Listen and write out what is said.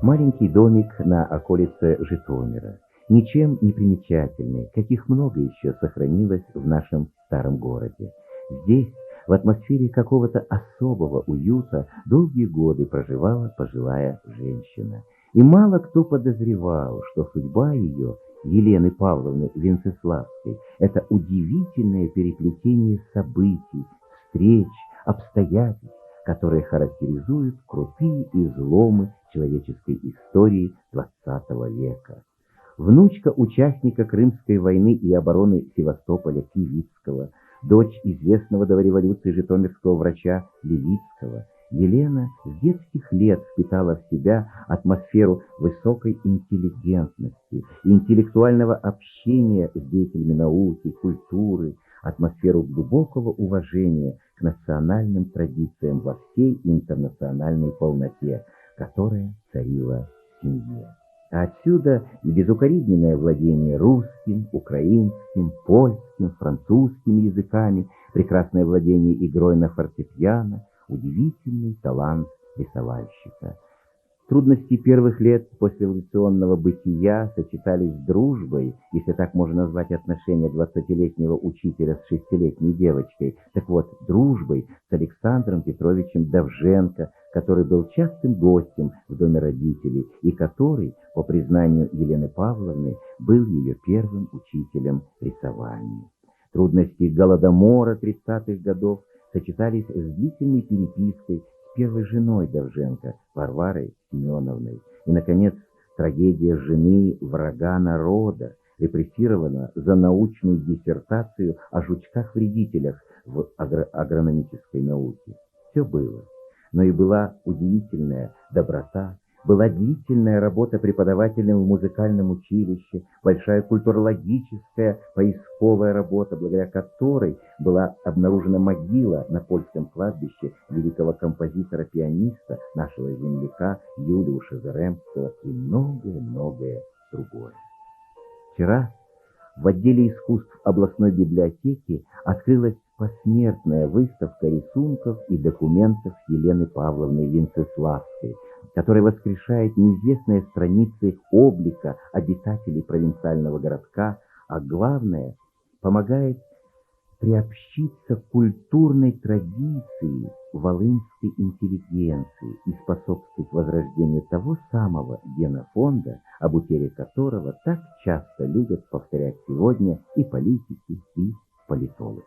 Маленький домик на околице Житомира, ничем не примечательный, каких много еще сохранилось в нашем старом городе. Здесь, в атмосфере какого-то особого уюта, долгие годы проживала пожилая женщина. И мало кто подозревал, что судьба ее, Елены Павловны Венцеславской, это удивительное переплетение событий, встреч, обстоятельств, которые характеризуют крутые изломы человеческой истории XX века. Внучка участника Крымской войны и обороны Севастополя Кивицкого, дочь известного до революции житомирского врача Левицкого, Елена с детских лет впитала в себя атмосферу высокой интеллигентности, интеллектуального общения с деятелями науки, культуры, атмосферу глубокого уважения к национальным традициям во всей интернациональной полноте, которая царила в семье. А отсюда и безукоризненное владение русским, украинским, польским, французским языками, прекрасное владение игрой на фортепиано, удивительный талант рисовальщика. Трудности первых лет послереволюционного бытия сочетались с дружбой, если так можно назвать отношения 20-летнего учителя с 6-летней девочкой, так вот, дружбой с Александром Петровичем Довженко, который был частым гостем в доме родителей и который, по признанию Елены Павловны, был ее первым учителем рисования. Трудности Голодомора 30-х годов сочетались с длительной перепиской с первой женой Довженко, Варварой Семеновной. И, наконец, трагедия жены врага народа, репрессирована за научную диссертацию о жучках-вредителях в агрономической науке. Все было. Но и была удивительная доброта, была длительная работа преподавателем в музыкальном училище, большая культурологическая поисковая работа, благодаря которой была обнаружена могила на польском кладбище великого композитора-пианиста, нашего земляка Юлиуша Заремского и многое-многое другое. Вчера в отделе искусств областной библиотеки открылась посмертная выставка рисунков и документов Елены Павловны Венцеславской, которая воскрешает неизвестные страницы облика обитателей провинциального городка, а главное, помогает приобщиться к культурной традиции волынской интеллигенции и способствовать возрождению того самого генофонда, об утере которого так часто любят повторять сегодня и политики, и политологи.